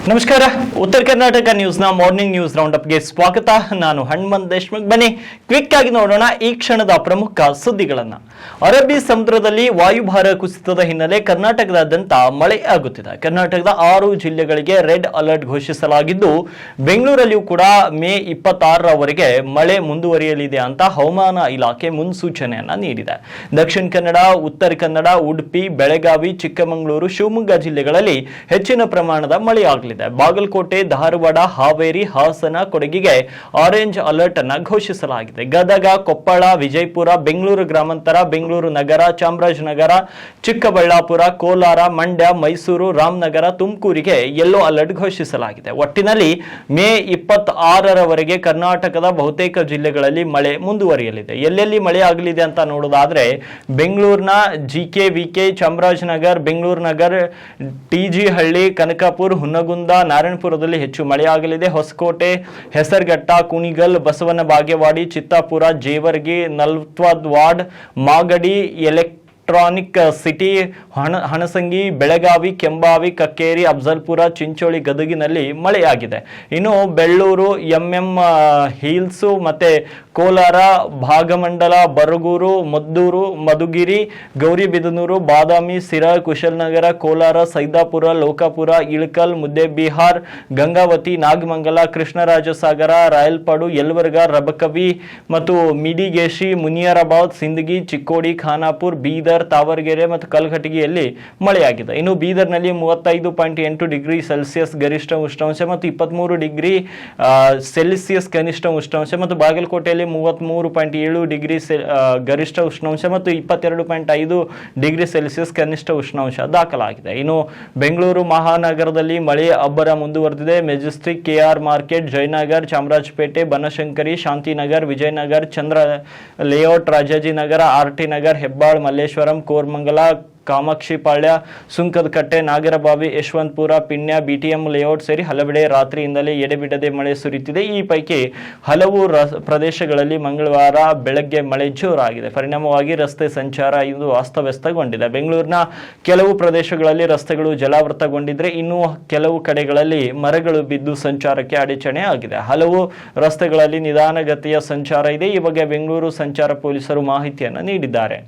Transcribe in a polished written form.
ನಮಸ್ಕಾರ. ಉತ್ತರ Karnataka ನ್ಯೂಸ್ನ morning news ರೌಂಡಪ್ಗೆ ಸ್ವಾಗತ. ನಾನು ಹನುಮಂತ್ ದೇಶ್ಮುಖ್. ಬನ್ನಿ ಕ್ವಿಕ್ ಆಗಿ ನೋಡೋಣ ಈ ಕ್ಷಣದ ಪ್ರಮುಖ ಸುದ್ದಿಗಳನ್ನ. ಅರಬ್ಬಿ ಸಮುದ್ರದಲ್ಲಿ ವಾಯುಭಾರ ಕುಸಿತದ ಹಿನ್ನೆಲೆ ಕರ್ನಾಟಕದಾದ್ಯಂತ ಮಳೆ ಆಗುತ್ತಿದೆ. ಕರ್ನಾಟಕದ 6 ಜಿಲ್ಲೆಗಳಿಗೆ ರೆಡ್ ಅಲರ್ಟ್ ಘೋಷಿಸಲಾಗಿದ್ದು, ಬೆಂಗಳೂರಲ್ಲಿಯೂ ಕೂಡ ಮೇ 26ರವರೆಗೆ ಮಳೆ ಮುಂದುವರಿಯಲಿದೆ ಅಂತ ಹವಾಮಾನ ಇಲಾಖೆ ಮುನ್ಸೂಚನೆಯನ್ನ ನೀಡಿದೆ. ದಕ್ಷಿಣ ಕನ್ನಡ, ಉತ್ತರ ಕನ್ನಡ, ಉಡುಪಿ, ಬೆಳಗಾವಿ, ಚಿಕ್ಕಮಗಳೂರು, ಶಿವಮೊಗ್ಗ ಜಿಲ್ಲೆಗಳಲ್ಲಿ ಹೆಚ್ಚಿನ ಪ್ರಮಾಣದ ಮಳೆಯಾಗಲಿದೆ. ಬಾಗಲಕೋಟೆ, ಧಾರವಾಡ, ಹಾವೇರಿ, ಹಾಸನ, ಕೊಡಗಿಗೆ ಆರೆಂಜ್ ಅಲರ್ಟ್ ಅನ್ನ ಘೋಷಿಸಲಾಗಿದೆ. ಗದಗ, ಕೊಪ್ಪಳ, ವಿಜಯಪುರ, ಬೆಂಗಳೂರು ಗ್ರಾಮಾಂತರ, ಬೆಂಗಳೂರು ನಗರ, ಚಾಮರಾಜನಗರ, ಚಿಕ್ಕಬಳ್ಳಾಪುರ, ಕೋಲಾರ, ಮಂಡ್ಯ, ಮೈಸೂರು, ರಾಮನಗರ, ತುಮಕೂರಿಗೆ ಯೆಲ್ಲೋ ಅಲರ್ಟ್ ಘೋಷಿಸಲಾಗಿದೆ. ಒಟ್ಟಿನಲ್ಲಿ ಮೇ 26ರವರೆಗೆ ಕರ್ನಾಟಕದ ಬಹುತೇಕ ಜಿಲ್ಲೆಗಳಲ್ಲಿ ಮಳೆ ಮುಂದುವರಿಯಲಿದೆ. ಎಲ್ಲೆಲ್ಲಿ ಮಳೆ ಆಗಲಿದೆ ಅಂತ ನೋಡೋದಾದ್ರೆ ಬೆಂಗಳೂರಿನ ಜಿಕೆವಿಕೆ, ಚಾಮರಾಜನಗರ, ಬೆಂಗಳೂರು ನಗರ, ಟಿಜಿ ಹಳ್ಳಿ, ಕನಕಪುರ, ಹುನಗುಂದ, ನಾರಾಯಣಪುರದಲ್ಲಿ ಹೆಚ್ಚು ಮಳೆಯಾಗಲಿದೆ. ಹೊಸಕೋಟೆ, ಹೆಸರಘಟ್ಟ, ಕುಣಿಗಲ್, ಬಸವನ ಬಾಗೇವಾಡಿ, ಚಿತ್ತಾಪುರ, ಜೇವರ್ಗಿ, ನಲ್ವತ್ವಾಡ್, ಮಾಗಡಿ, ಎಲೆಕ್ಟ್ರಾನಿಕ್ ಸಿಟಿ, ಹಣಸಂಗಿ, ಬೆಳಗಾವಿ, ಕೆಂಬಾವಿ, ಕಕ್ಕೇರಿ, ಅಫಜಲ್ಪುರ, ಚಿಂಚೋಳಿ, ಗದಗಿನಲ್ಲಿ ಮಳೆಯಾಗಿದೆ. ಇನ್ನು ಬೆಳ್ಳೂರು, ಎಂಎಂ ಹಿಲ್ಸ್ ಮತ್ತೆ ಕೋಲಾರ, ಭಾಗಮಂಡಲ, ಬರಗೂರು, ಮದ್ದೂರು, ಮಧುಗಿರಿ, ಗೌರಿಬಿದನೂರು, ಬಾದಾಮಿ, ಸಿರಾ, ಕುಶಲನಗರ, ಕೋಲಾರ, ಸೈದಾಪುರ, ಲೋಕಾಪುರ, ಇಳಕಲ್, ಮುದ್ದೇಬಿಹಾರ್, ಗಂಗಾವತಿ, ನಾಗಮಂಗಲ, ಕೃಷ್ಣರಾಜಸಾಗರ, ರಾಯಲ್ಪಾಡು, ಯಲಬುರ್ಗ, ರಬಕವಿ ಮತ್ತು ಮಿಡಿಗೇಶಿ, ಮುನಿಯರಾಬಾದ್, ಸಿಂದಗಿ, ಚಿಕ್ಕೋಡಿ, ಖಾನಾಪುರ್, ಬೀದರ್, ತಾವರಗೆರೆ ಮತ್ತು ಕಲಘಟಗಿಯಲ್ಲಿ ಮಳೆಯಾಗಿದೆ. ಇನ್ನು ಬೀದರ್ನಲ್ಲಿ 35.8 ಡಿಗ್ರಿ ಸೆಲ್ಸಿಯಸ್ ಗರಿಷ್ಠ ಉಷ್ಣಾಂಶ ಮತ್ತು 23 ಡಿಗ್ರಿ ಸೆಲ್ಸಿಯಸ್ ಕನಿಷ್ಠ ಉಷ್ಣಾಂಶ ಮತ್ತು ಬಾಗಲಕೋಟೆಯಲ್ಲಿ 33.7 ಡಿಗ್ರಿ ಗರಿಷ್ಠ ಉಷ್ಣಾಂಶ ಮತ್ತು 22.5 ಡಿಗ್ರಿ ಸೆಲ್ಸಿಯಸ್ ಕನಿಷ್ಠ ಉಷ್ಣಾಂಶ ದಾಖಲಾಗಿದೆ. ಇನ್ನು ಬೆಂಗಳೂರು ಮಹಾನಗರದಲ್ಲಿ ಮಳೆ ಅಬ್ಬರ ಮುಂದುವರೆದಿದೆ. Majestic, KR market, Jayanagar, Chamarajpet, Banashankari, Shantinagar, Vijayanagar, Chandra layout, Rajajinagar, RT Nagar, Hebbal, Malleshwaram, Koramangala, Kamakshipalya, Sunkadakatte, Nagarbhavi, Yeshwanthpur, Peenya, BTM layout ಸೇರಿ ಹಲವೆಡೆ ರಾತ್ರಿಯಿಂದಲೇ ಎಡೆಬಿಡದೆ ಮಳೆ ಸುರಿಯುತ್ತಿದೆ. ಈ ಪೈಕಿ ಹಲವು ಪ್ರದೇಶಗಳಲ್ಲಿ ಮಂಗಳವಾರ ಬೆಳಗ್ಗೆ ಮಳೆ ಜೋರಾಗಿದೆ. ಪರಿಣಾಮವಾಗಿ ರಸ್ತೆ ಸಂಚಾರ ಇಂದು ಅಸ್ತವ್ಯಸ್ತಗೊಂಡಿದೆ. ಬೆಂಗಳೂರಿನ ಕೆಲವು ಪ್ರದೇಶಗಳಲ್ಲಿ ರಸ್ತೆಗಳು ಜಲಾವೃತಗೊಂಡಿದ್ರೆ ಇನ್ನು ಕೆಲವು ಕಡೆಗಳಲ್ಲಿ ಮರಗಳು ಬಿದ್ದು ಸಂಚಾರಕ್ಕೆ ಅಡಚಣೆ ಆಗಿದೆ. ಹಲವು ರಸ್ತೆಗಳಲ್ಲಿ ನಿಧಾನಗತಿಯ ಸಂಚಾರ ಇದೆ. ಈ ಬಗ್ಗೆ ಬೆಂಗಳೂರು ಸಂಚಾರ ಪೊಲೀಸರು ಮಾಹಿತಿಯನ್ನು ನೀಡಿದ್ದಾರೆ.